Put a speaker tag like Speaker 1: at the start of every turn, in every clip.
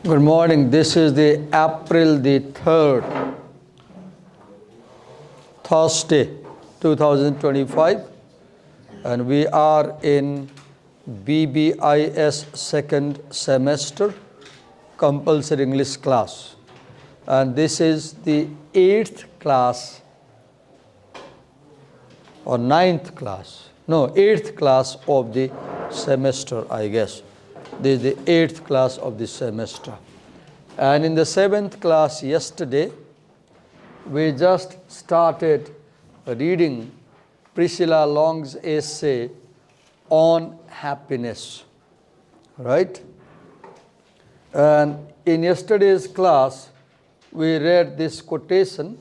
Speaker 1: Good morning. This is the April the 3rd, Thursday, 2025, and we are in BBIS second semester compulsory English class, and this is the 8th class or 9th class, no, 8th class of the semester, I guess. This is the 8th class of the semester. And in the 7th class yesterday, we just started reading Priscilla Long's essay on happiness, right? And in yesterday's class, we read this quotation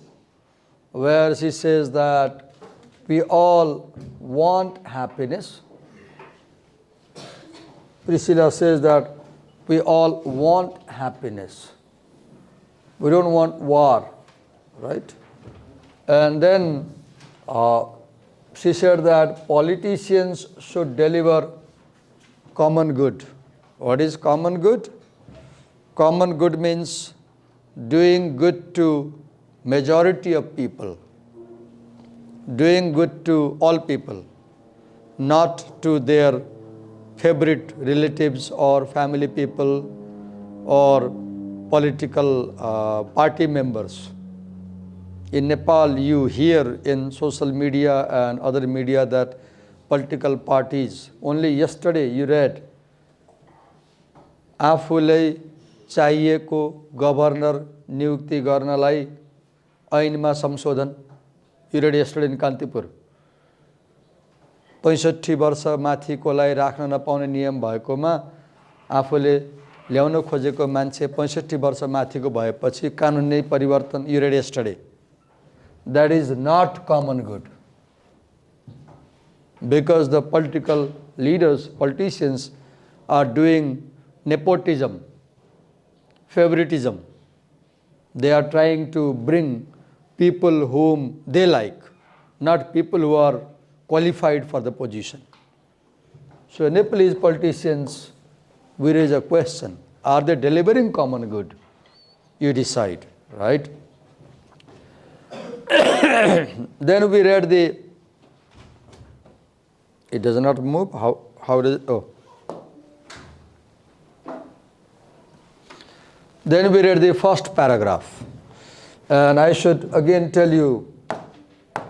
Speaker 1: where she says that we all want happiness. Priscilla says that we all want happiness. We don't want war, right? And then she said that politicians should deliver common good. What is common good? Common good means doing good to majority of people, doing good to all people, not to their favorite relatives or family people or political party members. In Nepal, you hear in social media and other media that political parties, only yesterday you read, आफूलाई चाहिएको governor नियुक्ति गर्नलाई ऐनमा संशोधन. You read yesterday in Kantipur. 65 वर्ष माथिकोलाई राख्न नपाउने नियम भएकोमा आफूले ल्याउन खोजेको मान्छे 65 वर्ष माथिको भएपछि कानुन नै परिवर्तन. You read yesterday. That is not common good. Because the political leaders, politicians are doing nepotism, favoritism. They are trying to bring people whom they like, not people who are qualified for the position. So Nepalese politicians, we raise a question, are they delivering common good? You decide, right? Then we read the, it does not move, how does it, oh. Then we read the first paragraph. And I should again tell you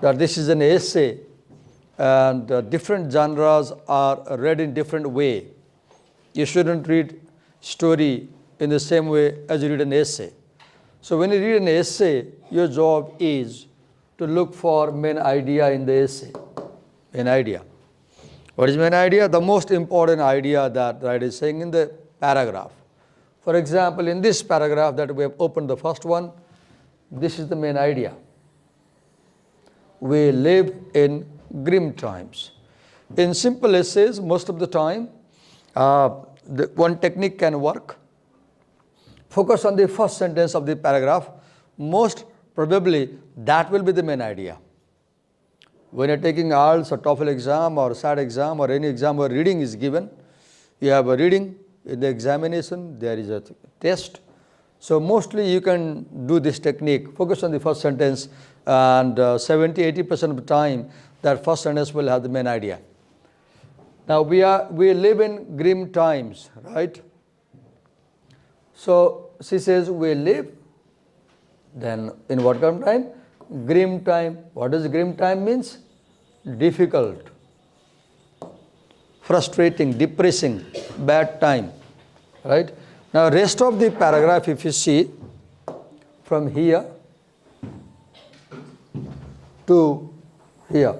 Speaker 1: that this is an essay and different genres are read in different way. You shouldn't read story in the same way as you read an essay. So when you read an essay, your job is to look for main idea in the essay. Main idea. What is main idea? The most important idea that writer is saying in the paragraph. For example, in this paragraph that we have opened the first one, this is the main idea. We live in grim times. In simple essays, most of the time, one technique can work. Focus on the first sentence of the paragraph. Most probably, that will be the main idea. When you're taking IELTS or TOEFL exam or SAT exam or any exam where reading is given, you have a reading in the examination, there is a test. So mostly you can do this technique, focus on the first sentence, and 70-80% of the time, that first sentence will have the main idea. Now we live in grim times, right? So she says we live, then in what kind of time? Grim time. What does grim time means? Difficult, frustrating, depressing, bad time, right? Now rest of the paragraph, if you see, from here to here,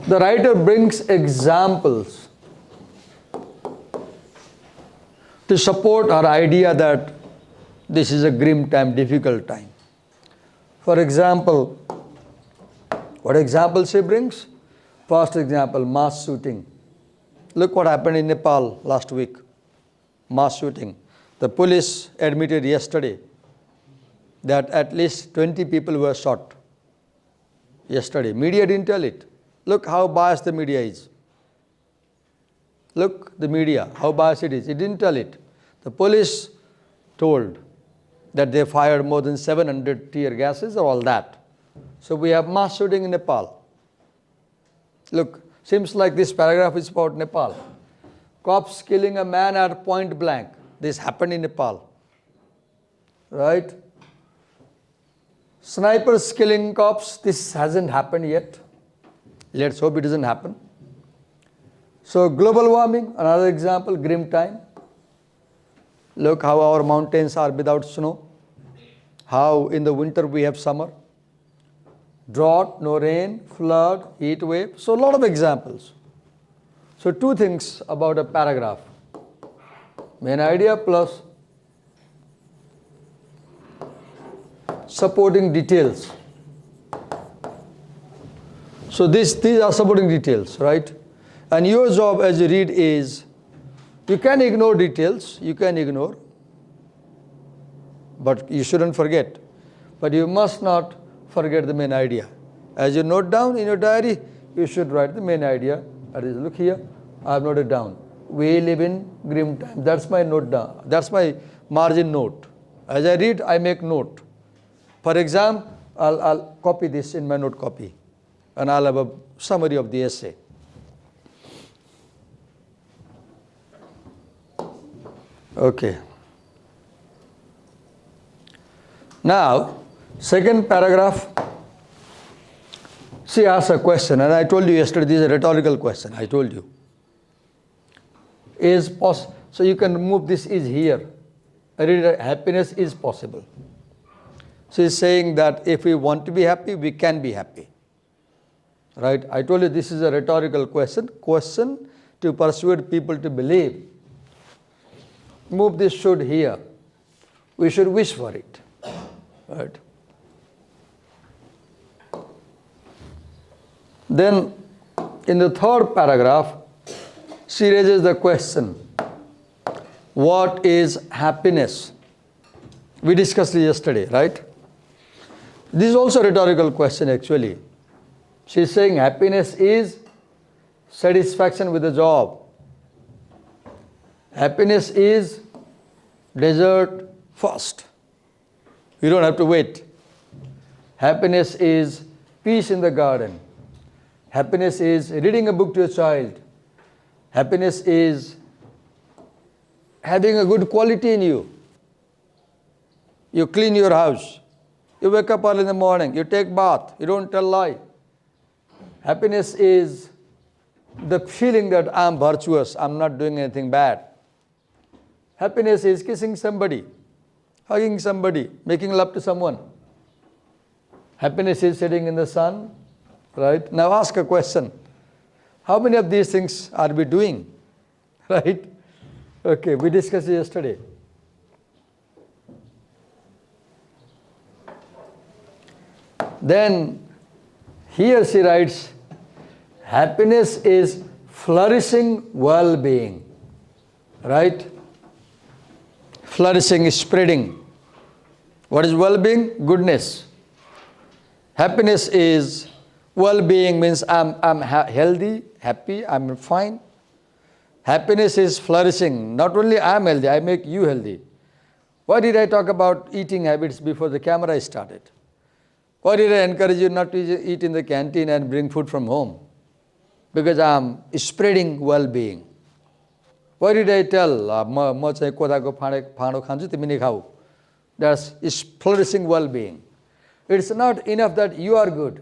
Speaker 1: the writer brings examples to support our idea that this is a grim time, difficult time. For example, what example she brings? First example, mass shooting. Look what happened in Nepal last week. Mass shooting. The police admitted yesterday that at least 20 people were shot. Yesterday. Media didn't tell it. Look how biased the media is. Look, the media, how biased it is. It didn't tell it. The police told that they fired more than 700 tear gases or all that. So we have mass shooting in Nepal. Look, seems like this paragraph is about Nepal. Cops killing a man at point blank. This happened in Nepal. Right? Snipers killing cops. This hasn't happened yet. Let's hope it doesn't happen. So global warming, another example, grim time. Look how our mountains are without snow. How in the winter we have summer. Drought, no rain, flood, heat wave. So a lot of examples. So two things about a paragraph. Main idea plus supporting details. So these are supporting details, right? And your job as you read is, you can ignore details, you can ignore, but you shouldn't forget. But you must not forget the main idea. As you note down in your diary, you should write the main idea. That is, look here, I have noted down. We live in grim times. That's my note down. That's my margin note. As I read, I make note. For exam, I'll copy this in my note copy, and I'll have a summary of the essay. Okay. Now, second paragraph. She asks a question, and I told you yesterday this is a rhetorical question. I told you. So you can remove this is here. I read happiness is possible. She is saying that if we want to be happy, we can be happy. Right? I told you this is a rhetorical question. Question to persuade people to believe. Move this should here. We should wish for it. Right? Then in the third paragraph, she raises the question, what is happiness? We discussed it yesterday, right? This is also a rhetorical question actually. She is saying happiness is satisfaction with the job. Happiness is dessert first. You don't have to wait. Happiness is peace in the garden. Happiness is reading a book to a child. Happiness is having a good quality in you. You clean your house. You wake up early in the morning. You take bath. You don't tell lie. Happiness is the feeling that I'm virtuous. I'm not doing anything bad. Happiness is kissing somebody, hugging somebody, making love to someone. Happiness is sitting in the sun, right? Now ask a question. How many of these things are we doing? Right? Okay, we discussed it yesterday. Then here she writes, happiness is flourishing well-being. Right? Flourishing is spreading. What is well-being? Goodness. Happiness is well-being means I'm healthy, happy, I'm fine. Happiness is flourishing. Not only I'm healthy, I make you healthy. Why did I talk about eating habits before the camera started? Why did I encourage you not to eat in the canteen and bring food from home? Because I'm spreading well-being. Why did I tell, that's flourishing well-being. It's not enough that you are good.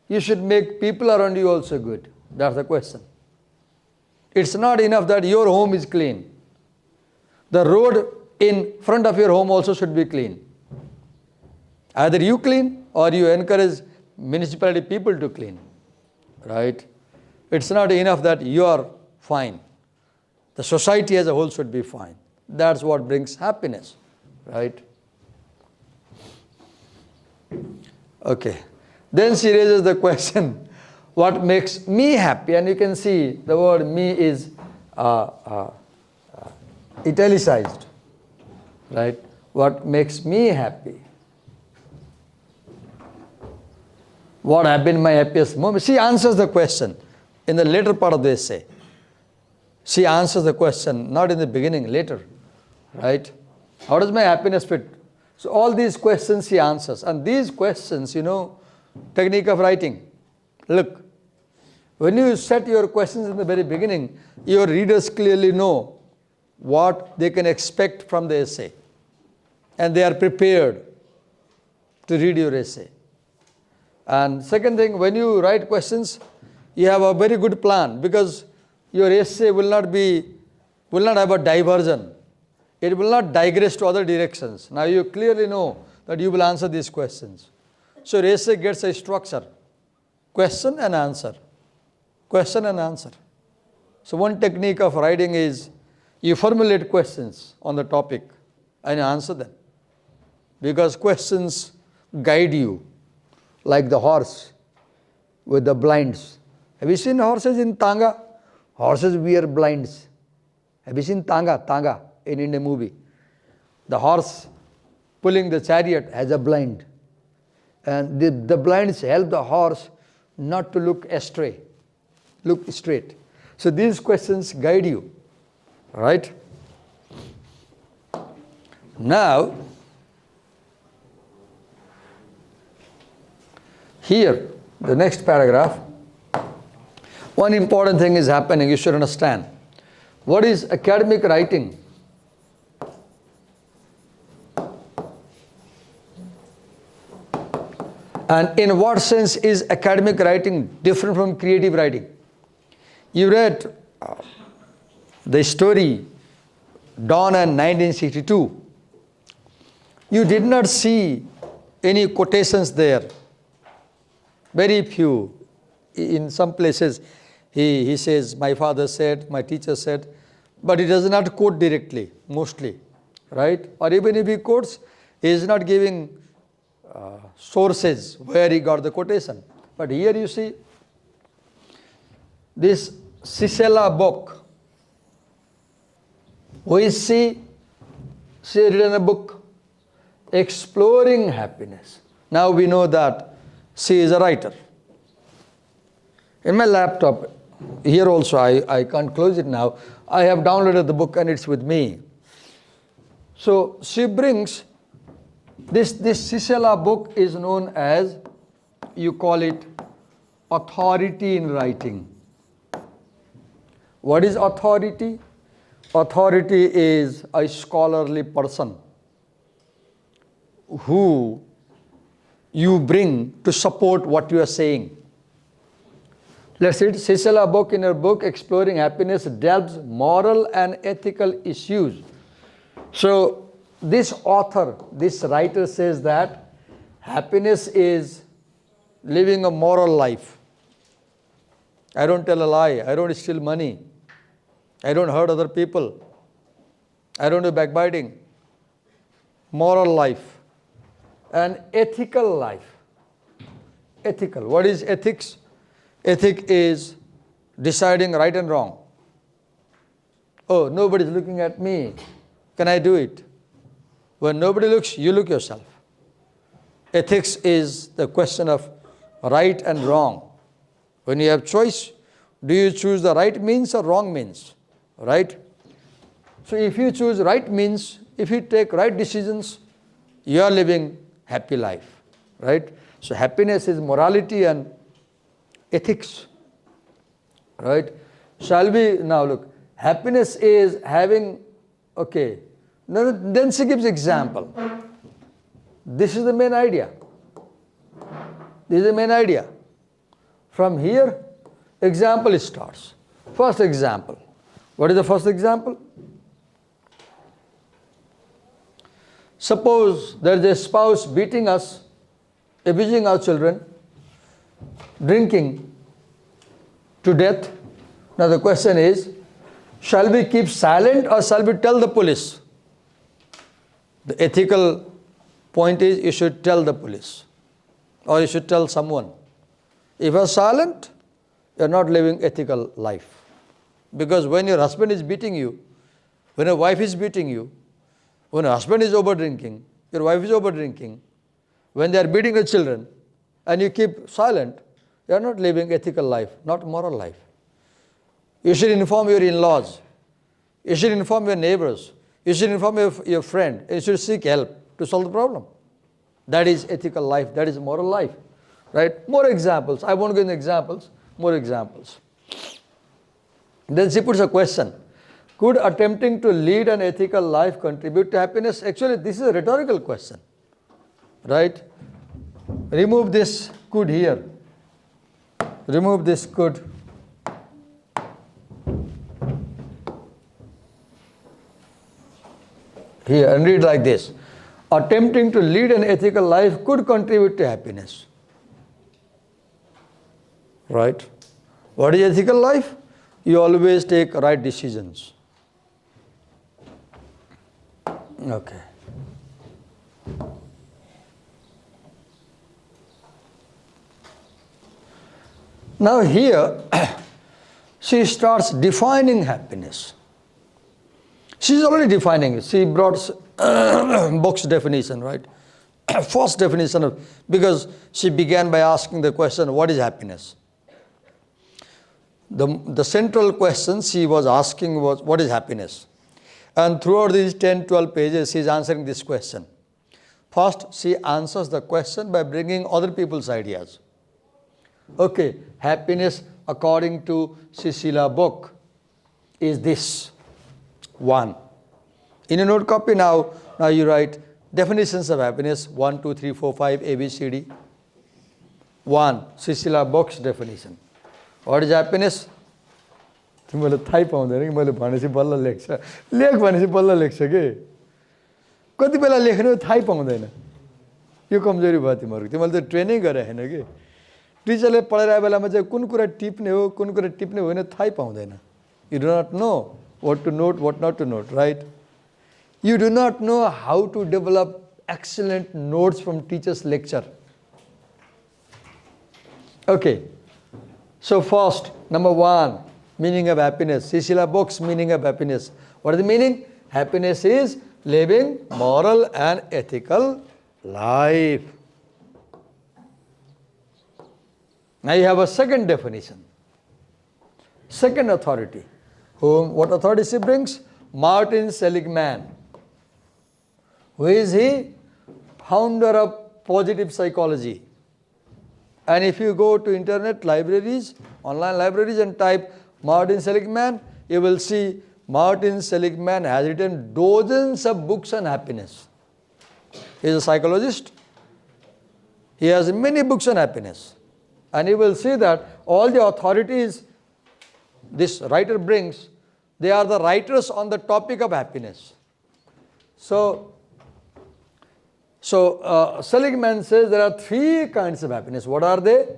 Speaker 1: You should make people around you also good. That's the question. It's not enough that your home is clean. The road in front of your home also should be clean. Either you clean or you encourage municipality people to clean. Right? It's not enough that you are fine. The society as a whole should be fine. That's what brings happiness. Right? Okay. Then she raises the question, what makes me happy? And you can see the word me is italicized. Right? What makes me happy? What have been my happiest moment? She answers the question in the later part of the essay. She answers the question, not in the beginning, later, right? How does my happiness fit? So all these questions she answers. And these questions, technique of writing. Look, when you set your questions in the very beginning, your readers clearly know what they can expect from the essay. And they are prepared to read your essay. And second thing, when you write questions, you have a very good plan, because your essay will not have a diversion. It will not digress to other directions. Now you clearly know that you will answer these questions. So your essay gets a structure. Question and answer. Question and answer. So one technique of writing is you formulate questions on the topic and you answer them. Because questions guide you, like the horse with the blinds. Have you seen horses in tanga? Horses wear blinds. Have you seen tanga in Indian movie? The horse pulling the chariot has a blind. And the blinds help the horse not to look astray, look straight. So these questions guide you, right? Now, here, the next paragraph, one important thing is happening, you should understand. What is academic writing? And in what sense is academic writing different from creative writing? You read the story Dawn in 1962. You did not see any quotations there. Very few. In some places, he says, my father said, my teacher said, but he does not quote directly, mostly, right? Or even if he quotes, he is not giving sources where he got the quotation. But here you see, this Cicela book. Who is she? She has written a book, Exploring Happiness. Now we know that she is a writer. In my laptop, here also, I can't close it now, I have downloaded the book and it's with me. So she brings, this Cicela book is known as, you call it, authority in writing. What is authority? Authority is a scholarly person who you bring to support what you are saying. Let's see, Cicela book, in her book, Exploring Happiness, delves moral and ethical issues. So this author, this writer says that happiness is living a moral life. I don't tell a lie, I don't steal money, I don't hurt other people, I don't do backbiting. Moral life. And ethical life. Ethical. What is ethics? Ethic is deciding right and wrong. Oh, nobody's looking at me. Can I do it? When nobody looks, you look yourself. Ethics is the question of right and wrong. When you have choice, do you choose the right means or wrong means? Right? So if you choose right means, if you take right decisions, you are living happy life. Right? So happiness is morality and ethics, right? Shall we now look? Happiness is having, okay. Then she gives example. This is the main idea. This is the main idea. From here, example starts. First example. What is the first example? Suppose there is a spouse beating us, abusing our children, drinking to death. Now the question is, shall we keep silent or shall we tell the police? The ethical point is you should tell the police or you should tell someone. If you are silent, you are not living ethical life. Because when your husband is beating you, when your wife is beating you, when your husband is over drinking, your wife is over drinking, when they are beating the children and you keep silent, you are not living ethical life, not moral life. You should inform your in-laws. You should inform your neighbors. You should inform your friend. You should seek help to solve the problem. That is ethical life. That is moral life. Right? More examples. I won't go into examples. More examples. Then she puts a question. Could attempting to lead an ethical life contribute to happiness? Actually, this is a rhetorical question. Right? Remove this could here. Remove this could. Here, and read like this. Attempting to lead an ethical life could contribute to happiness. Right? What is ethical life? You always take right decisions. Okay. Now here, she starts defining happiness. She's already defining it. She brought box definition, right? First definition of, because she began by asking the question, what is happiness? The central question she was asking was, what is happiness? And throughout these 10, 12 pages, she is answering this question. First, she answers the question by bringing other people's ideas. Okay, happiness according to Cecilia book is this. 1. In a note copy now you write definitions of happiness 1, 2, 3, 4, 5 ABCD. 1. Cecilia book's definition. What is happiness? तिमीले थाहै पाउँदैन कि मैले भनेपछि बल्ल लेख्छ लेख भनेपछि बल्ल लेख्छ के कति बेला लेख्नु थाहै पाउँदैन यो कमजोरी भयो तिमीहरुको तिमीले त ट्रेनिङ गरे हैन के टिचरले पढाइरहेको बेलामा चाहिँ कुन कुरा टिप्ने हो कुन कुरा टिप्ने होइन थाहै पाउँदैन you do not know what to note what not to note, right? You do not know how to develop excellent notes from teacher's lecture. Okay, so first, number 1, meaning of happiness. Cecilia Book's meaning of happiness. What is the meaning? Happiness is living moral and ethical life. Now you have a second definition. Second authority. What authority she brings? Martin Seligman. Who is he? Founder of positive psychology. And if you go to internet libraries, online libraries and type Martin Seligman, you will see Martin Seligman has written dozens of books on happiness. He is a psychologist. He has many books on happiness. And you will see that all the authorities this writer brings, they are the writers on the topic of happiness. So Seligman says there are 3 kinds of happiness. What are they?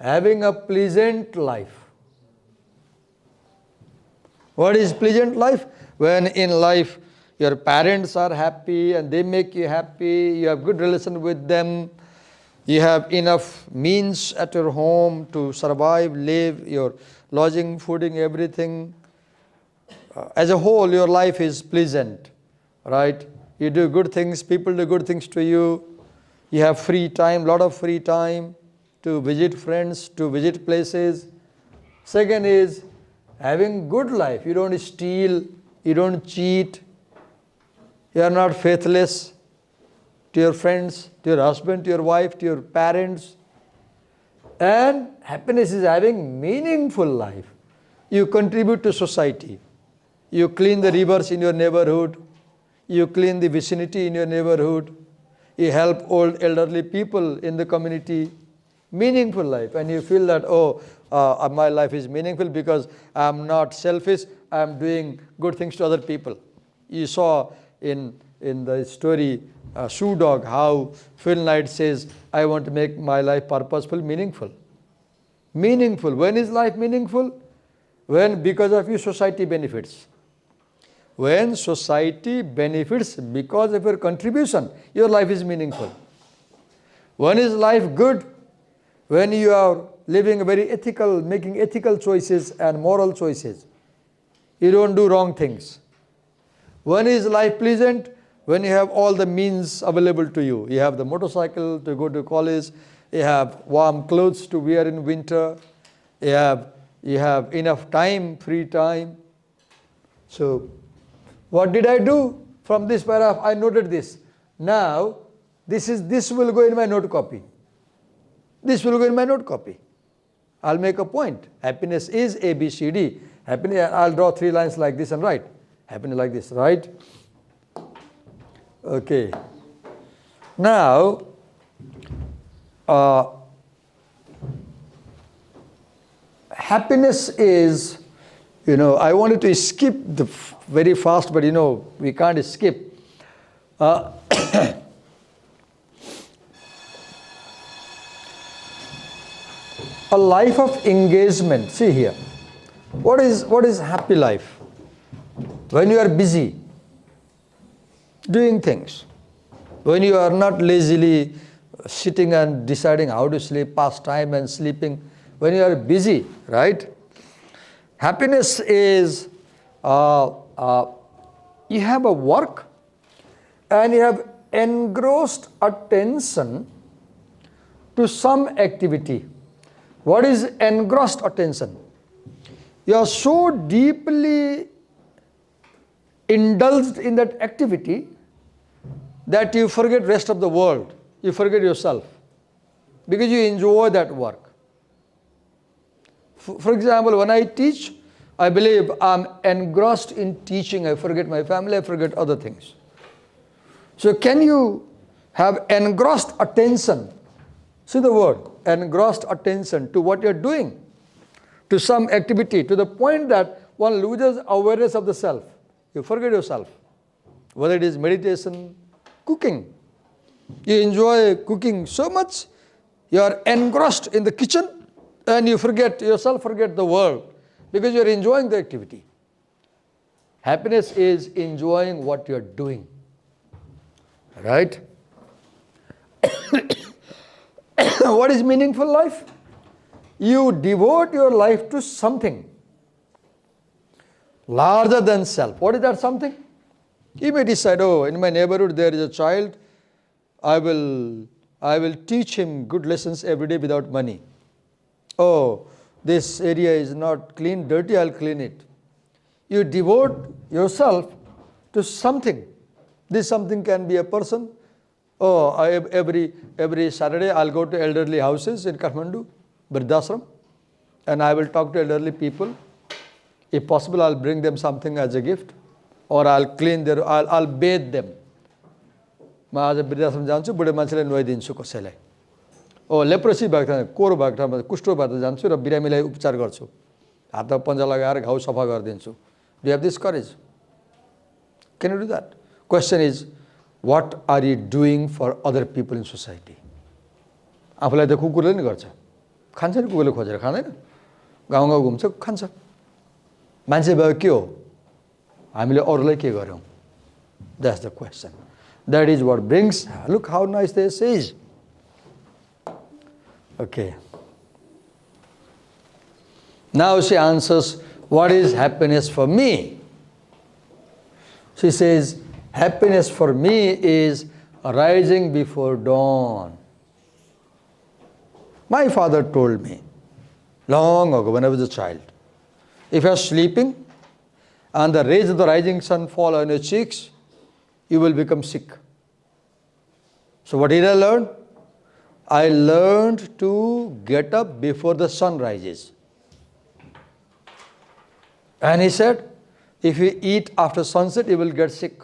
Speaker 1: Having a pleasant life. What is pleasant life? When in life your parents are happy and they make you happy, you have good relation with them, you have enough means at your home to survive, live, your lodging, fooding, everything. As a whole, your life is pleasant, right? You do good things, people do good things to you. You have free time, lot of free time to visit friends, to visit places. Second is having good life. You don't steal, you don't cheat, you are not faithless to your friends, to your husband, to your wife, to your parents. And happiness is having meaningful life. You contribute to society. You clean the rivers in your neighborhood. You clean the vicinity in your neighborhood. You help old elderly people in the community. Meaningful life. And you feel that, my life is meaningful because I am not selfish. I am doing good things to other people. You saw in the story, Shoe Dog, how Phil Knight says, I want to make my life purposeful, meaningful. Meaningful. When is life meaningful? When because of you society benefits. When society benefits because of your contribution, your life is meaningful. When is life good? When you are living very ethical, making ethical choices and moral choices. You don't do wrong things. When is life pleasant? When you have all the means available to you. You have the motorcycle to go to college. You have warm clothes to wear in winter. You have you have enough time, free time. So what did I do from this paragraph? I noted this. Now this will go in my note copy. This will go in my note copy. I'll make a point. Happiness is A, B, C, D. Happiness, I'll draw 3 lines like this and write. Happiness like this, right? Okay. Now, happiness is, I wanted to skip very fast, but we can't skip. A life of engagement. See here. What is happy life? When you are busy doing things. When you are not lazily sitting and deciding how to sleep, pass time and sleeping. When you are busy, right? Happiness is, you have a work and you have engrossed attention to some activity. What is engrossed attention? You are so deeply indulged in that activity that you forget rest of the world. You forget yourself because you enjoy that work. For example, when I teach, I believe I'm engrossed in teaching. I forget my family, I forget other things. So can you have engrossed attention? See the word, engrossed attention to what you're doing, to some activity, to the point that one loses awareness of the self. You forget yourself. Whether it is meditation, cooking. You enjoy cooking so much, you are engrossed in the kitchen and you forget yourself, forget the world because you are enjoying the activity. Happiness is enjoying what you are doing. Right? What is meaningful life? You devote your life to something larger than self. What is that something? You may decide, in my neighborhood there is a child, I will teach him good lessons every day without money. Oh, this area is not clean, dirty, I'll clean it. You devote yourself to something. This something can be a person. Every Saturday I'll go to elderly houses in Kathmandu, Vrindaashram, and I will talk to elderly people. If possible, I'll bring them something as a gift, or I'll clean I'll bathe them. म आज वृद्धाश्रम जान्छु, बुढे मान्छेलाई नुहाइदिन्छु कसैलाई. Leprosy भएको छ, कोरो भएको ठाउँमा कुष्ठ भएको जान्छु र बिरामीलाई उपचार गर्छु. हातमा पन्जा लगाएर घाउ सफा गरिदिन्छु. Do you have this courage? Can you do that? Question is, what are you doing for other people in society? आफूलाई त कुकुरले नि गर्छ. खान्छ नि कुकुरले खोजेर, खाँदैन? गाउँ गाउँ घुम्छ, खान्छ. मान्छे भयो के हो? हामीले अरूलाई के गर्यौं? That's the question. That is what brings, look how nice this is. Okay. Now she answers, what is happiness for me? She says, happiness for me is rising before dawn. My father told me long ago when I was a child, if you are sleeping and the rays of the rising sun fall on your cheeks, you will become sick. So what did I learn? I learned to get up before the sun rises. And he said, if you eat after sunset, you will get sick.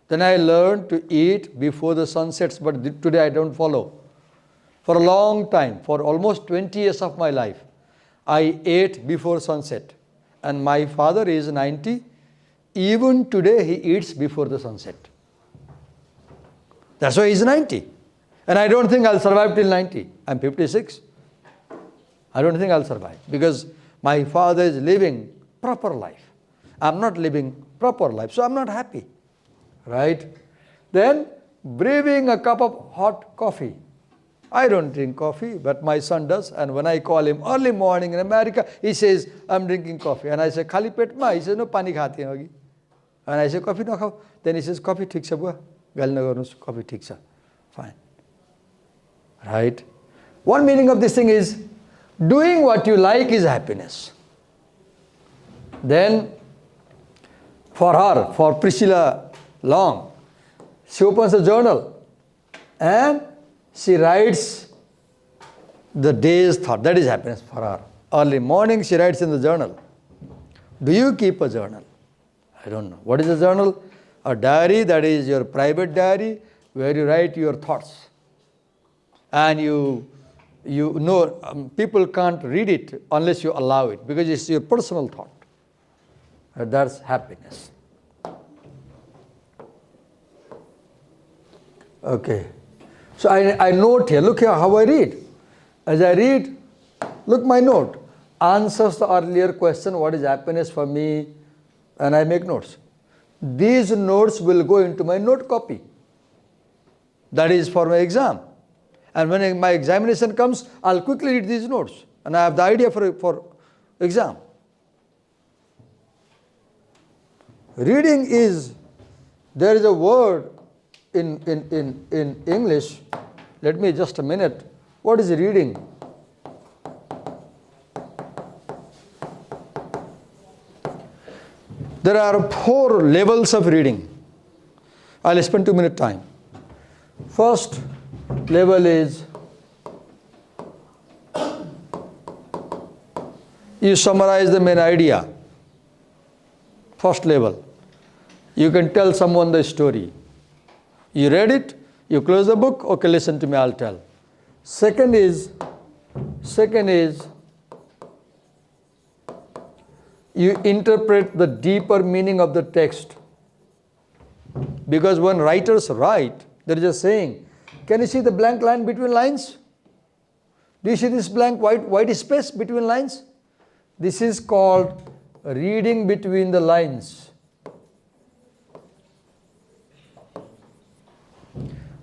Speaker 1: Then I learned to eat before the sun sets, but today I don't follow. For a long time, for almost 20 years of my life, I ate before sunset. And my father is 90. Even today, he eats before the sunset. That's why he's 90. And I don't think I'll survive till 90. I'm 56. I don't think I'll survive because my father is living proper life. I'm not living proper life, so I'm not happy. Right? Then, brewing a cup of hot coffee. I don't drink coffee, but my son does. And when I call him early morning in America, he says, I'm drinking coffee. And I say, Khali pet ma? He says, no, pani khati hai hogi. And I say, coffee no khao. Then he says, coffee thik cha bua. Gal na garnus, coffee thik cha. Fine. Right? One meaning of this thing is, Doing what you like is happiness. Then for her, for Priscilla Long, she opens a journal and she writes the day's thought. That is happiness for her. Early morning she writes in the journal. Do you keep a journal? I don't know. What is a journal? A diary, that is your private diary, where you write your thoughts. And you know, people can't read it unless you allow it, because it's your personal thought. That's happiness. Okay. So I note here, look here how I read. As I read, look my note. Answers the earlier question, what is happiness for me? And I make notes. These notes will go into my note copy. That is for my exam. And when my examination comes, I'll quickly read these notes. And I have the idea for exam. Reading is, there is a word in English. Let me just a minute. What is reading? There are 4 levels of reading. I'll spend 2 minutes time. First level is you summarize the main idea. First level. You can tell someone the story. You read it, you close the book, okay, listen to me, I'll tell. Second is you interpret the deeper meaning of the text. Because when writers write, there is a saying, can you see the blank line between lines? Do you see this blank white space between lines? This is called reading between the lines.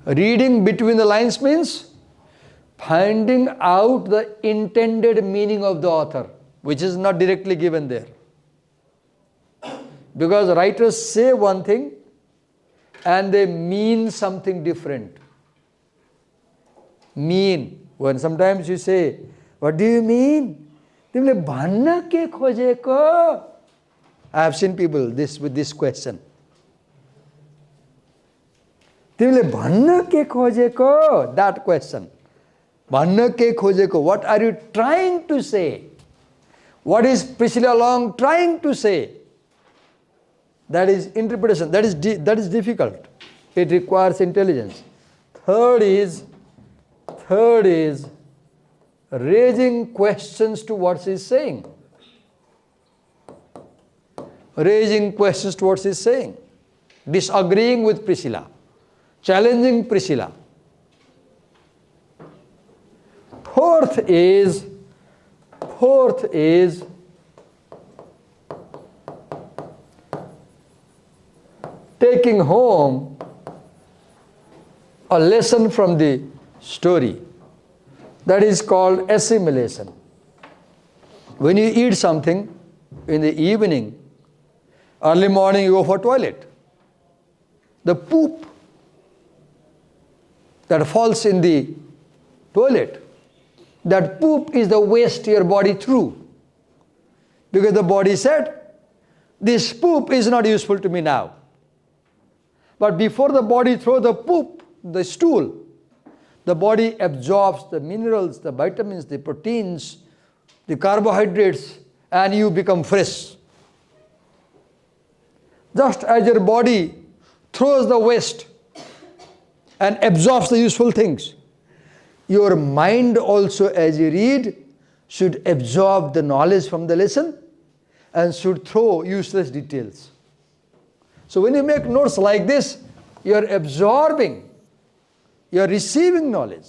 Speaker 1: Reading between the lines means finding out the intended meaning of the author, which is not directly given there. Because writers say one thing and they mean something different. Mean. When sometimes you say, what do you mean? I have seen people with this question. That question. What are you trying to say? What is Priscilla Long trying to say? That is interpretation. That is difficult. It requires intelligence. Third is raising questions to what she is saying. Raising questions to what she is saying. Disagreeing with Priscilla. Challenging Priscilla. Fourth is taking home a lesson from the story. That is called assimilation. When you eat something in the evening, early morning you go for toilet. The poop that falls in the toilet, that poop is the waste your body threw. Because the body said, this poop is not useful to me now. But before the body throws the poop, the stool, the body absorbs the minerals, the vitamins, the proteins, the carbohydrates, and you become fresh. Just as your body throws the waste and absorbs the useful things, your mind also, as you read, should absorb the knowledge from the lesson and should throw useless details. So when you make notes like this, you are absorbing, you are receiving knowledge.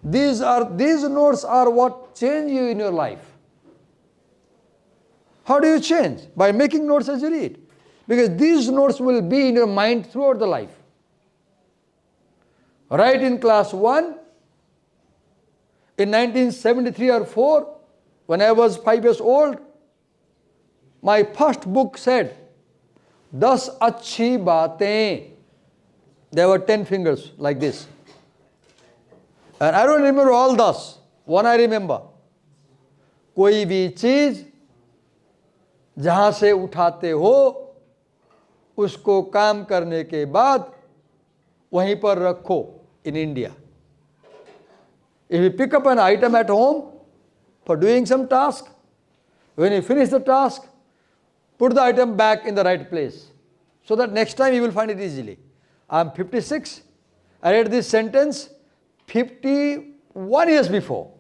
Speaker 1: These notes are what change you in your life. How do you change? By making notes as you read. Because these notes will be in your mind throughout the life. Right in class 1, in 1973 or 4, when I was 5 years old, my first book said, 10 अच्छी बातें. There were 10 fingers like this. And I don't remember all 10. One I remember. कोई भी चीज जहां से उठाते हो उसको काम करने के बाद वहीं पर रखो in India. If you pick up an item at home for doing some task, when you finish the task, put the item back in the right place so that next time you will find it easily. I am 56. I read this sentence 51 years before.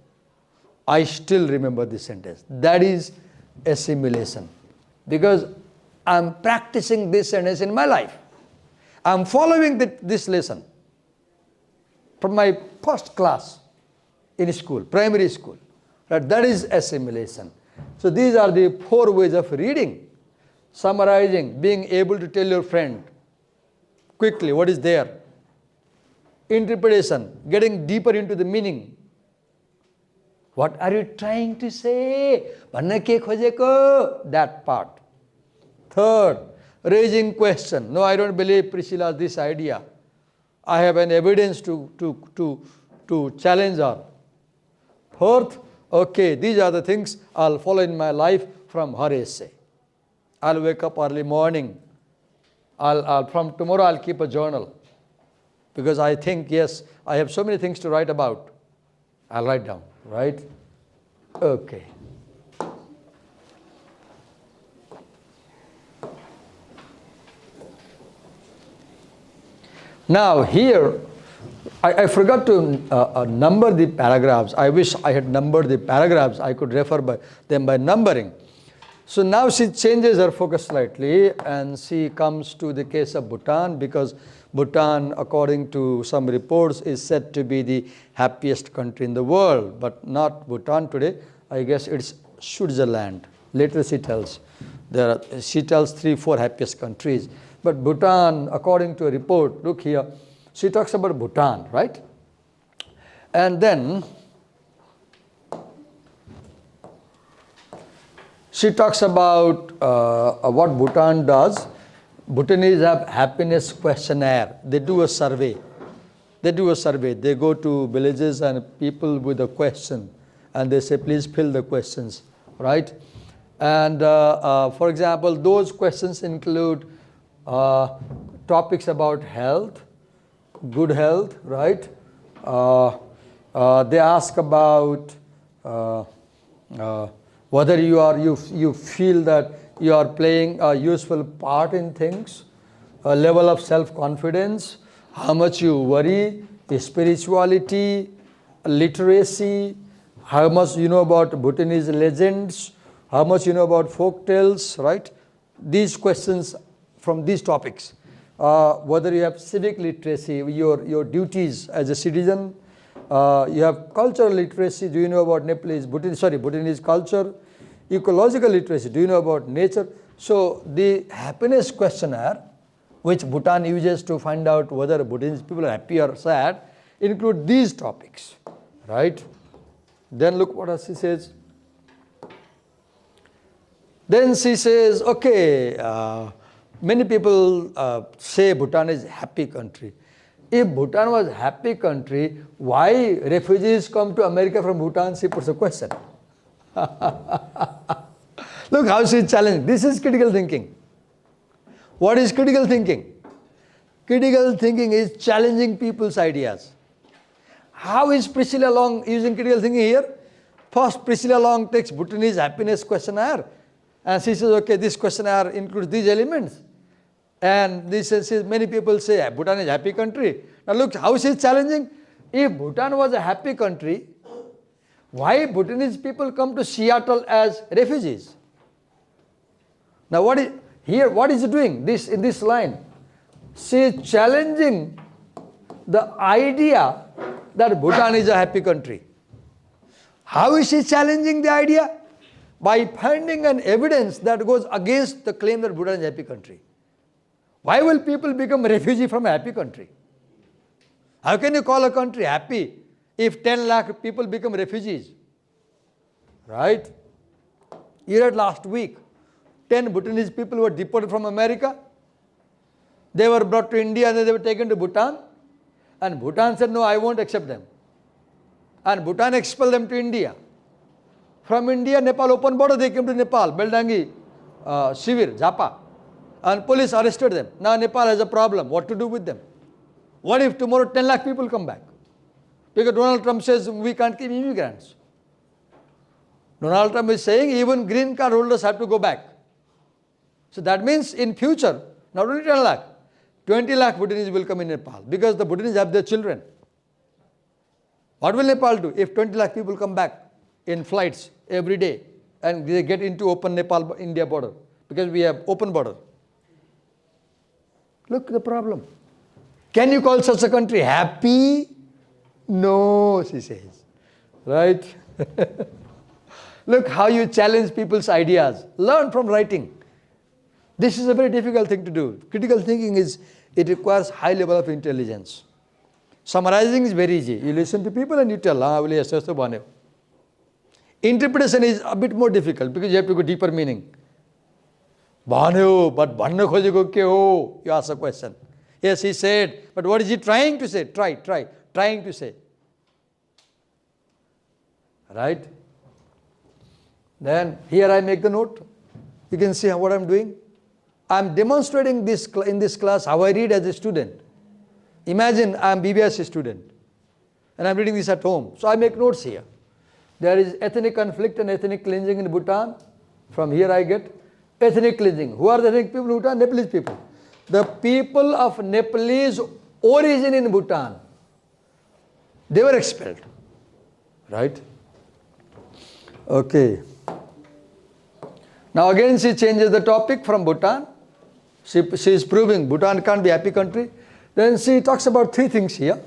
Speaker 1: I still remember this sentence. That is assimilation. Because I am practicing this sentence in my life. I am following this lesson from my first class in school, primary school. That is assimilation. So these are the 4 ways of reading, summarizing, being able to tell your friend quickly what is there, interpretation, getting deeper into the meaning. What are you trying to say? That part. Third, raising question. No, I don't believe Priscilla this idea. I have an evidence to challenge her. Fourth, okay, these are the things I'll follow in my life from her essay. I'll wake up early morning. From tomorrow I'll keep a journal. Because I think, yes, I have so many things to write about. I'll write down, right? Okay. Now here, I forgot to number the paragraphs. I wish I had numbered the paragraphs. I could refer them by numbering. So now she changes her focus slightly and she comes to the case of Bhutan, because Bhutan, according to some reports, is said to be the happiest country in the world. But not Bhutan today. I guess it's Switzerland. Later she tells. She tells 3-4 happiest countries. But Bhutan, according to a report, look here, she talks about Bhutan, right? And then she talks about what Bhutan does. Bhutanese have happiness questionnaire. They do a survey. They go to villages and people with a question, and they say, please fill the questions, right? And for example, those questions include topics about health, good health, right? They ask about whether you feel that you are playing a useful part in things, a level of self-confidence, how much you worry, spirituality, literacy, how much you know about Bhutanese legends, how much you know about folk tales, right? These questions from these topics. Whether you have civic literacy, your duties as a citizen, you have cultural literacy, do you know about Bhutanese culture, ecological literacy, do you know about nature? So the happiness questionnaire, which Bhutan uses to find out whether Bhutanese people are happy or sad, include these topics, right? Then look what she says. Then she says, okay, many people say Bhutan is a happy country. If Bhutan was a happy country, why refugees come to America from Bhutan? She puts a question. Look how she is challenging. This is critical thinking. What is critical thinking? Critical thinking is challenging people's ideas. How is Priscilla Long using critical thinking here? First, Priscilla Long takes Bhutanese happiness questionnaire, and she says, okay, this questionnaire includes these elements. And this says, many people say Bhutan is a happy country. Now look how she is challenging. If Bhutan was a happy country, why Bhutanese people come to Seattle as refugees? Now what is she doing in this line? She is challenging the idea that Bhutan is a happy country. How is she challenging the idea? By finding an evidence that goes against the claim that Bhutan is a happy country. Why will people become refugee from a happy country? How can you call a country happy if 10 lakh people become refugees? Right? You read last week, 10 Bhutanese people were deported from America. They were brought to India and then they were taken to Bhutan. And Bhutan said, no, I won't accept them. And Bhutan expelled them to India. From India, Nepal open border, they came to Nepal, Beldangi, Shivir, Japa. And police arrested them. Now Nepal has a problem. What to do with them? What if tomorrow 10 lakh people come back? Because Donald Trump says we can't keep immigrants. Donald Trump is saying even green card holders have to go back. So that means in future, not only 10 lakh, 20 lakh Bhutanese will come in Nepal because the Bhutanese have their children. What will Nepal do if 20 lakh people come back in flights every day and they get into open Nepal-India border? Because we have open border. Look the problem. Can you call such a country happy? No, she says. Right? Look how you challenge people's ideas. Learn from writing. This is a very difficult thing to do. Critical thinking it requires high level of intelligence. Summarizing is very easy. You listen to people and you tell, interpretation is a bit more difficult because you have to go deeper meaning. But you ask a question. Yes, he said, but what is he trying to say? Trying to say. Right? Then here I make the note. You can see what I'm doing. I'm demonstrating this in this class how I read as a student. Imagine I'm BBIS student and I'm reading this at home. So I make notes here. There is ethnic conflict and ethnic cleansing in Bhutan. From here I get ethnic cleansing. Who are the ethnic people in Bhutan? Nepalese people. The people of Nepalese origin in Bhutan, they were expelled. Right? Okay. Now again she changes the topic from Bhutan. She is proving Bhutan can't be a happy country. Then she talks about three things here.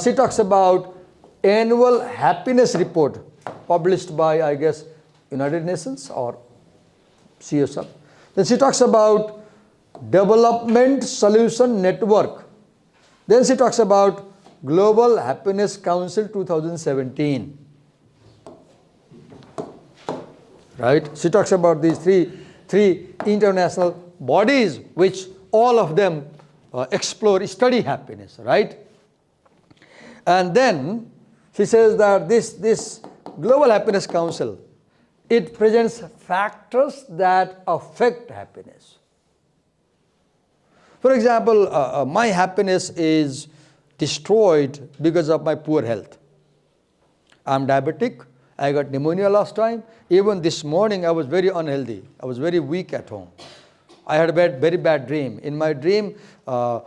Speaker 1: She talks about annual happiness report published by, I guess, United Nations or CSF. Then she talks about development solution network. Then she talks about Global Happiness Council 2017. Right? She talks about these three international bodies which all of them explore, study happiness, right? And then she says that this Global Happiness Council, it presents factors that affect happiness. For example, my happiness is destroyed because of my poor health. I'm diabetic. I got pneumonia last time. Even this morning, I was very unhealthy. I was very weak at home. I had a very bad dream. In my dream, a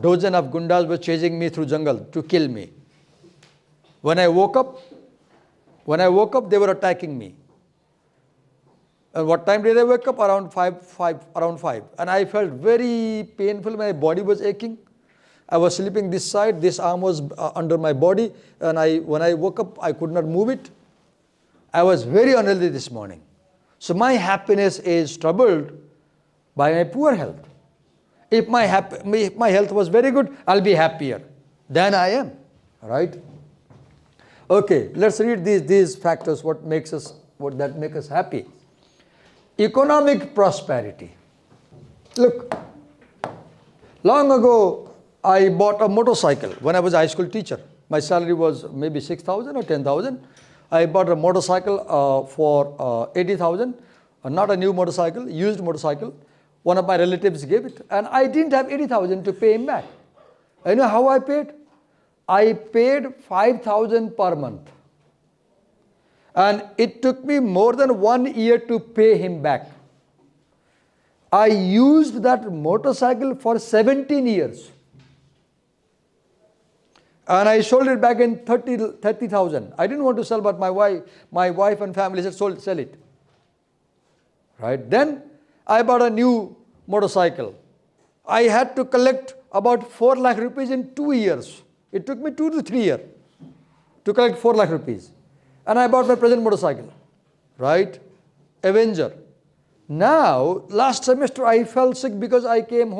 Speaker 1: dozen of gundas were chasing me through jungle to kill me. When I woke up, they were attacking me. And what time did I wake up? Around 5. And I felt very painful. My body was aching. I was sleeping this side. This arm was under my body. And when I woke up, I could not move it. I was very unhealthy this morning. So my happiness is troubled by my poor health. If my health was very good, I'll be happier than I am. Right? Okay, let's read these factors, what make us happy. Economic prosperity. Look, long ago, I bought a motorcycle when I was a high school teacher. My salary was maybe 6,000 or 10,000. I bought a motorcycle for 80,000, not a new motorcycle, used motorcycle. One of my relatives gave it, and I didn't have 80,000 to pay him back. You know how I paid? I paid 5,000 per month. And it took me more than 1 year to pay him back. I used that motorcycle for 17 years. And I sold it back in 30,000. I didn't want to sell, but my wife and family said, sell it. Right? Then I bought a new motorcycle. I had to collect about 4 lakh rupees in 2 years. It took me 2 to 3 years to collect 4 lakh rupees. And I bought my present motorcycle. Right? Avenger. Now, last semester I fell sick because I came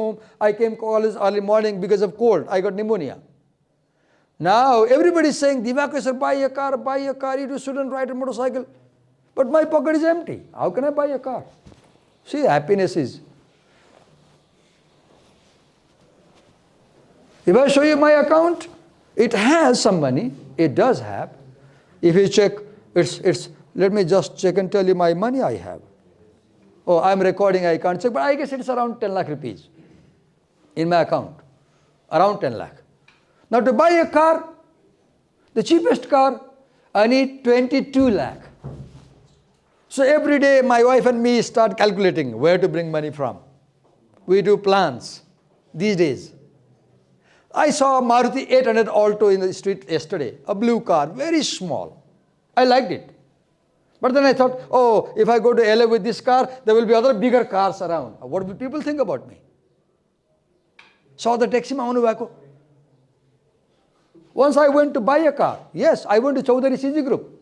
Speaker 1: college early morning because of cold. I got pneumonia. Now, everybody is saying, Divakar sir, buy a car, you shouldn't ride a motorcycle. But my pocket is empty. How can I buy a car? See, happiness is. If I show you my account, it has some money. It does have. If you check It's, let me just check and tell you my money I have. Oh, I'm recording, I can't check, but I guess it's around 10 lakh rupees in my account. Around 10 lakh. Now to buy a car, the cheapest car, I need 22 lakh. So every day my wife and me start calculating where to bring money from. We do plans these days. I saw a Maruti 800 Alto in the street yesterday, a blue car, very small. I liked it. But then I thought, oh, if I go to LA with this car, there will be other bigger cars around. What will people think about me? Saw the taxi ma aunu bhako. Once I went to buy a car. Yes, I went to Chaudhary CG Group.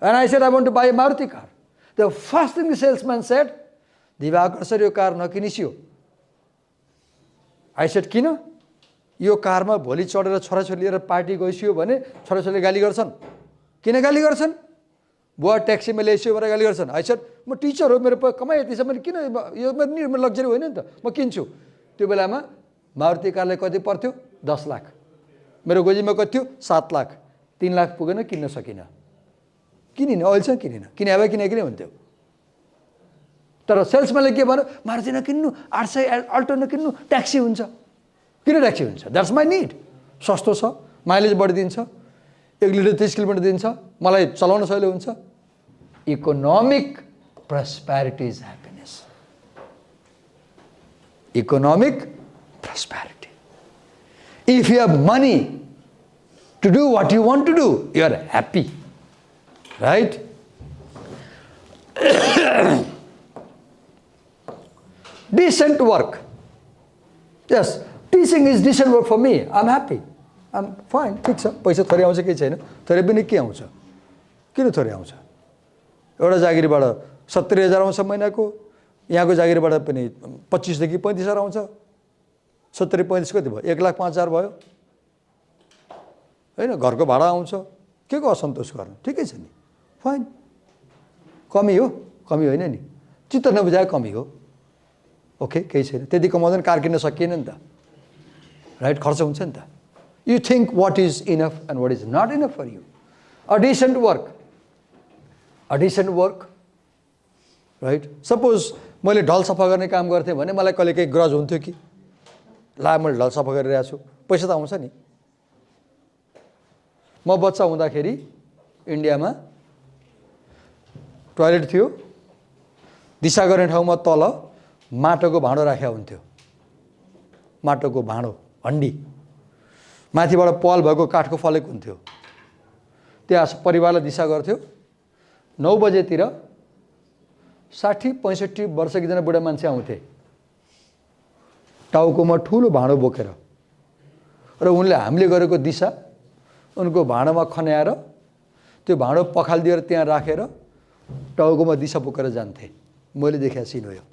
Speaker 1: And I said, I want to buy a Maruti car. The first thing the salesman said, Divakar sir, yo car nakinisiyo. I said, Kina? Yo car ma bholi chadera छोराछोरी लिएर party गइसियो भने छोराछोरीले गाली गर्छन्. किन गाली गर्छन्? बुवा taxi मा ल्याइसियो भनेर गाली गर्छन्. I said, म टिचर हो, मेरो कमाइ यति छ, मैले किन यो मेरो लग्जरी होइन नि त, म किन्छु. त्यो बेलामा मारुति कारले कति पर्थ्यो? 10 लाख. मेरो गोजीमा कति थियो? 7 लाख. 3 लाख पुगेन, किन्न सकिन. किनिन, अहिलेसम्म किनिन. किने भए किने हुन्थ्यो. तर सेल्सम्यानले के भन्यो? मारुति नकिन्नु, 800 अल्टो नकिन्नु, ट्याक्सी हुन्छ. किन ट्याक्सी हुन्छ? That's my need. सस्तो छ, माइलेज बढी दिन्छ, 1 लिटर 30 किलोमिटर दिन्छ, मलाई चलाउन सजिलो हुन्छ. Economic prosperity is happiness. Economic prosperity. If you have money to do what you want to do, you are happy. Right? Decent work. Yes, teaching is decent work for me. I'm happy. I'm fine. ठिक छ. पैसा थोरै आउँछ केही छैन. थोरै पनि के आउँछ? किन थोरै आउँछ? एउटा जागिरबाट 70,000 आउँछ महिनाको. यहाँको जागिरबाट पनि 25 देखि 35,000 आउँछ. 70 35 कति भयो? 1,05,000 भयो. हैन, घरको भाडा आउँछ. के को असन्तोष गर्नु? ठिकै छ नि. फाइन. कमी हो? कमी होइन नि. चित्त नबुझाए कमी हो. ओके, केही छैन. त्यति कमाउँदैन कार किन्न सकिएन नि त. राइट, खर्च हुन्छ नि त. You think what is enough and what is not enough for you. A decent work. A decent work. Right? Suppose मैले ढल सफा गर्ने काम गर्थेँ भने मलाई कहिले केही ग्रज हुन्थ्यो कि ला मैले ढल सफा गरिरहेको छु, पैसा त आउँछ नि. म बच्चा हुँदाखेरि इन्डियामा टोयलेट थियो, दिशा गर्ने ठाउँमा तल माटोको भाँडो राखेको हुन्थ्यो. माटोको भाँडो, हन्डी. माथिबाट पल भएको काठको फलेको हुन्थ्यो. त्यहाँ परिवारलाई दिशा गर्थ्यो. 9 बजेतिर 60-65 वर्षकी एकजना बुढा मान्छे आउँथे, टाउकोमा ठुलो भाँडो बोकेर, र उनले हामीले गरेको दिशा उनको भाँडोमा खन्याएर त्यो भाँडो पखालिदिएर त्यहाँ राखेर टाउकोमा दिशा बोकेर जान्थे. मैले देखेको सिन हो यो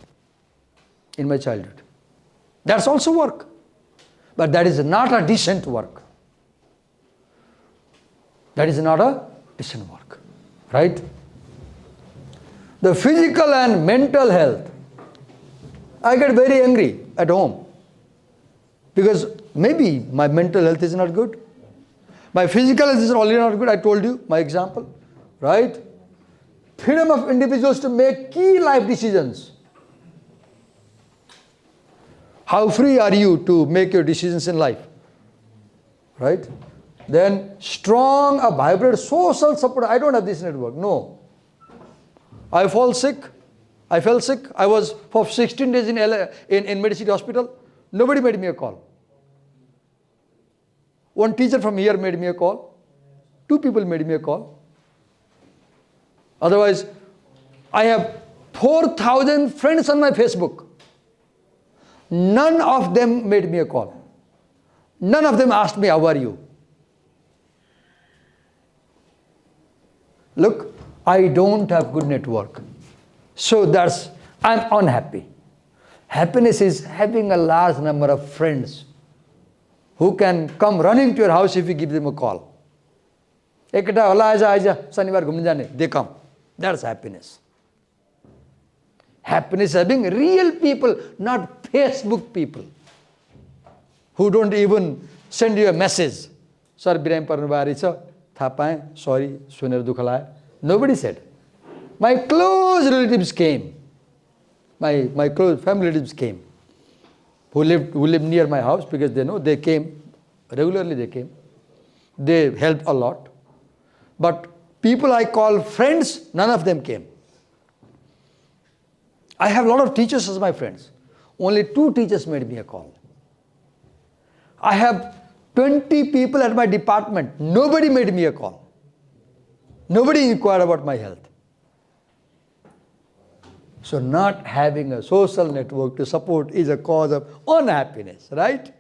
Speaker 1: in my childhood. That's also work, but that is not a decent work. That is not a decent work. Right? The physical and mental health. I get very angry at home because maybe my mental health is not good. My physical health is already not good. I told you my example. Right? Freedom of individuals to make key life decisions. How free are you to make your decisions in life? Right? Then strong, a vibrant social support. I don't have this network. No. I fall sick. I fell sick. I was for 16 days in LA, in Medicity Hospital. Nobody made me a call. One teacher from here made me a call. 2 people made me a call. Otherwise, I have 4,000 friends on my Facebook. None of them made me a call. None of them asked me, how are you? Look, I don't have good network. So I'm unhappy. Happiness is having a large number of friends who can come running to your house if you give them a call. Ekta hola aija shanibar ghumne jane, they come. That's happiness. Happiness is having real people, not Facebook people who don't even send you a message. Sir, बिरामी पर्नु बारी छ, थाहा पाएँ, सरी सुनेर दुःख लाग्यो. Nobody said. My close relatives came. My close family relatives came. Who lived near my house, because they know, they came. Regularly they came. They helped a lot. But people I call friends, none of them came. I have a lot of teachers as my friends. Only 2 teachers made me a call. I have 20 people at my department. Nobody made me a call. Nobody inquired about my health. So not having a social network to support is a cause of unhappiness, right?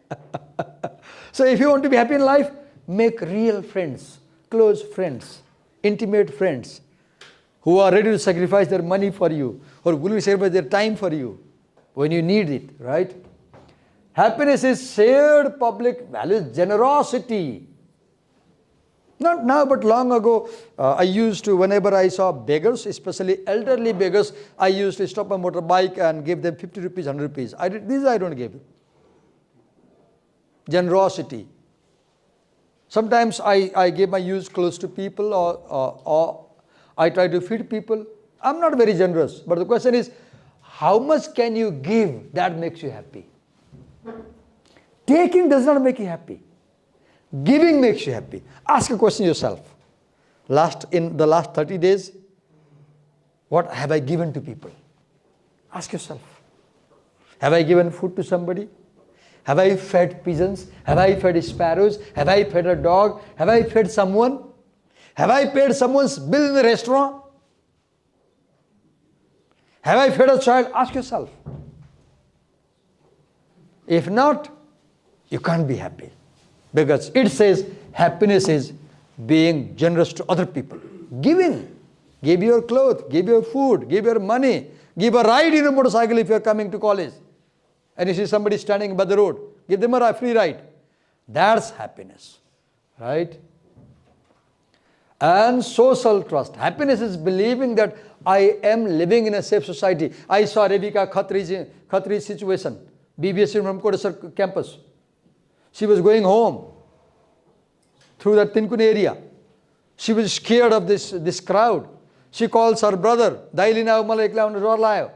Speaker 1: So if you want to be happy in life, make real friends, close friends, intimate friends, who are ready to sacrifice their money for you, or will sacrifice their time for you when you need it, right? Happiness is shared public values, generosity. Not now, but long ago, I used to, whenever I saw beggars, especially elderly beggars, I used to stop my motorbike and give them 50 rupees, 100 rupees. These I don't give. Generosity. Sometimes I give my used clothes to people, or I try to feed people. I'm not very generous, but the question is, how much can you give that makes you happy? Taking does not make you happy. Giving makes you happy. Ask a question yourself. In the last 30 days, what have I given to people? Ask yourself. Have I given food to somebody? Have I fed pigeons? Have I fed sparrows? Have I fed a dog? Have I fed someone? Have I paid someone's bill in the restaurant? Have I fed a child? Ask yourself. If not, you can't be happy. Because it says happiness is being generous to other people. Giving. Give your clothes, give your food, give your money, give a ride in a motorcycle if you are coming to college. And you see somebody standing by the road, give them a free ride. That's happiness. Right? And social trust. Happiness is believing that I am living in a safe society. I saw Rebecca Khatri's situation. BBIS from Kodasar campus. She was going home through that Tinkun area. She was scared of this crowd. She calls her brother. The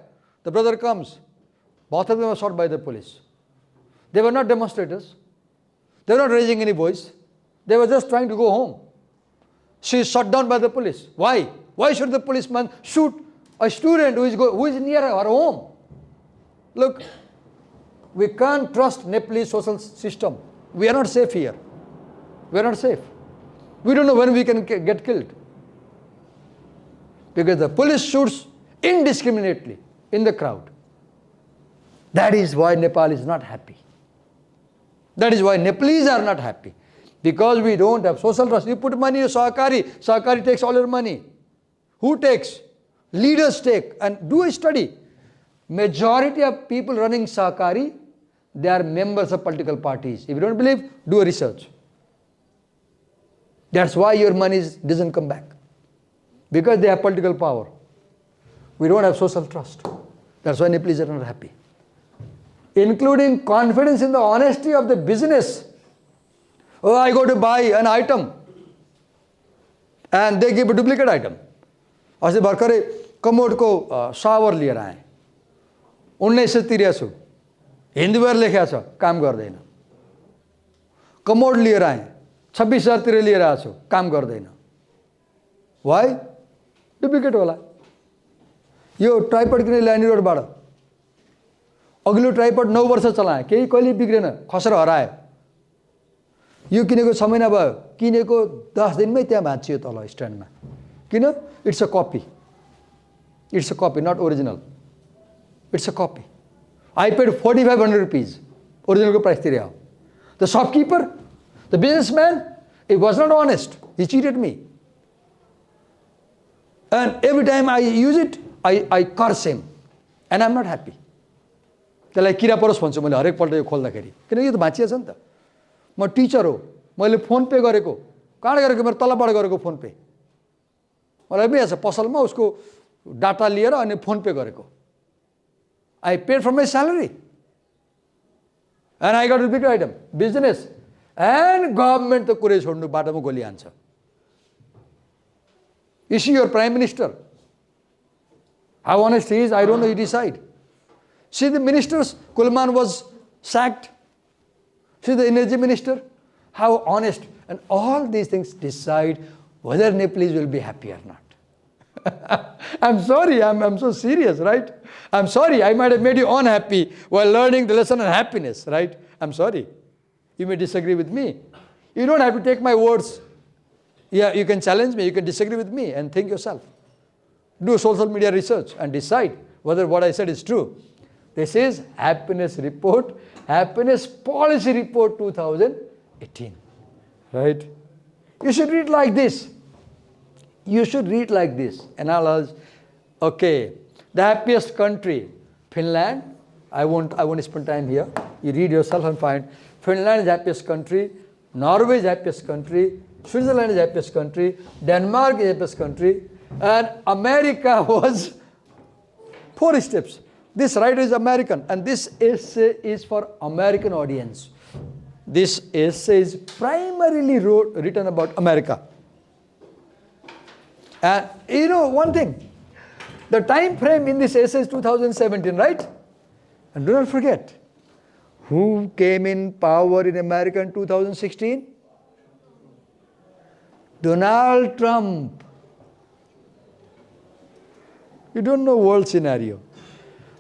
Speaker 1: brother comes. Both of them were shot by the police. They were not demonstrators. They were not raising any voice. They were just trying to go home. She is shot down by the police. Why? Why should the policeman shoot a student who is near her home? Look, we can't trust Nepalese social system. We are not safe here. We are not safe. We don't know when we can get killed. Because the police shoots indiscriminately in the crowd. That is why Nepal is not happy. That is why Nepalese are not happy. Because we don't have social trust. You put money in Sahakari. Sahakari takes all your money. Who takes? Leaders take. And do a study. Majority of people running Sahakari, they are members of political parties. If you don't believe, do a research. That's why your money doesn't come back. Because they have political power. We don't have social trust. That's why Nepalese are not happy. Including confidence in the honesty of the business. Oh, I go to buy an item and they give a duplicate item. अस्ति भर्खरै कमोडको सावर लिएर आएँ 1983 हिन्दीबाट लेखेको छ काम गर्दैन commode लिएर आएँ 26,000 तिर लिएर आएको छु काम गर्दैन वाइ डुप्लिकेट होला यो ट्राइपड किने ल्यानी रोडबाट अघिल्लो ट्राइपड 9 वर्ष चलाएँ केही कहिले बिग्रेन खसेर हरायो यो किनेको 6 महिना भयो किनेको 10 दिनमै त्यहाँ भाँचियो तल स्ट्यान्डमा किन इट्स अ कपी नट ओरिजिनल इट्स अ कपी I paid 4,500 rupees original price तिरे हो the shopkeeper the businessman he was not honest he cheated me and every time I use it I curse him and I'm not happy त्यसलाई किरा परोस् भन्छु मैले हरेक पल्ट यो खोल्दाखेरि किन यो त भाँचिएको छ नि त म टिचर हो मैले फोन पे गरेको कहाँ गरेको मेरो तलबाट गरेको फोन पे मलाई पनि छ पसलमा उसको डाटा लिएर अनि फोन पे गरेको I paid from my salary and I got a big item business and government त कुरै छोड्नु बाटोमा गोली हान्छ Is she your prime minister? How honest he is, I don't know, you decide. See the ministers, Kulman was sacked. See the energy minister, how honest. And all these things decide whether Nepalese will be happy or not. I'm sorry, I'm so serious, right? I'm sorry, I might have made you unhappy while learning the lesson on happiness, right? I'm sorry. You may disagree with me. You don't have to take my words. Yeah, you can challenge me, you can disagree with me and think yourself. Do social media research and decide whether what I said is true. This is Happiness Report, Happiness Policy Report 2018. Right? You should read like this. You should read like this. Analyze. Okay. The happiest country, Finland. I won't spend time here. You read yourself and find Finland is the happiest country, Norway is the happiest country, Switzerland is the happiest country, Denmark is the happiest country, and America was 4 steps. This writer is American, and this essay is for American audience. This essay is primarily written about America. And you know one thing, the time frame in this essay is 2017, right? And do not forget, who came in power in America in 2016? Donald Trump. You don't know world scenario.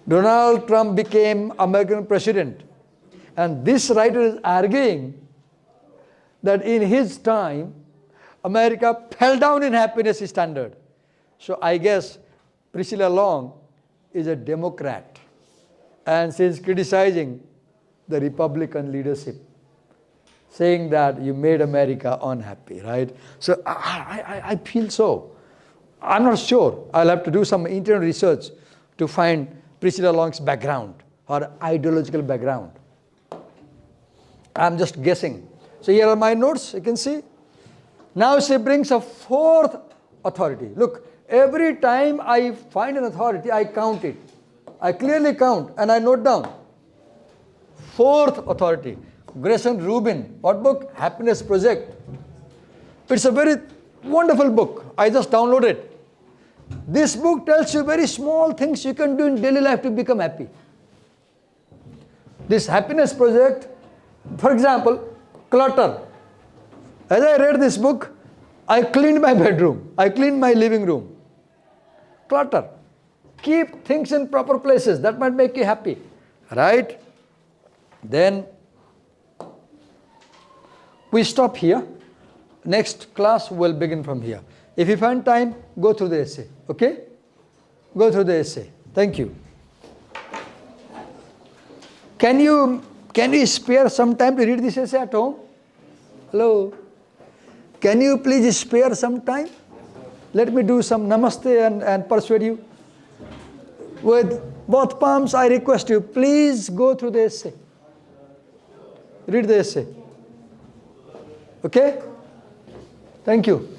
Speaker 1: Donald Trump became American president. And this writer is arguing that in his time, America fell down in happiness standard. So I guess Priscilla Long is a Democrat. And she is criticizing the Republican leadership, saying that you made America unhappy, right? So I feel so. I'm not sure. I'll have to do some internal research to find Priscilla Long's background or ideological background. I'm just guessing. So here are my notes, you can see. Now she brings a 4th authority. Look, every time I find an authority, I count it. I clearly count and I note down. 4th authority, Grayson Rubin. What book? Happiness Project. It's a very wonderful book. I just downloaded it. This book tells you very small things you can do in daily life to become happy. This Happiness Project, for example, clutter. As I read this book, I cleaned my bedroom. I cleaned my living room. Clutter. Keep things in proper places. That might make you happy. Right? Then we stop here. Next class will begin from here. If you find time, go through the essay. Okay? Go through the essay. Thank you. Can you spare some time to read this essay at home? Hello? Can you please spare some time? Let me do some namaste and persuade you. With both palms, I request you, please go through the essay. Read the essay. Okay? Thank you.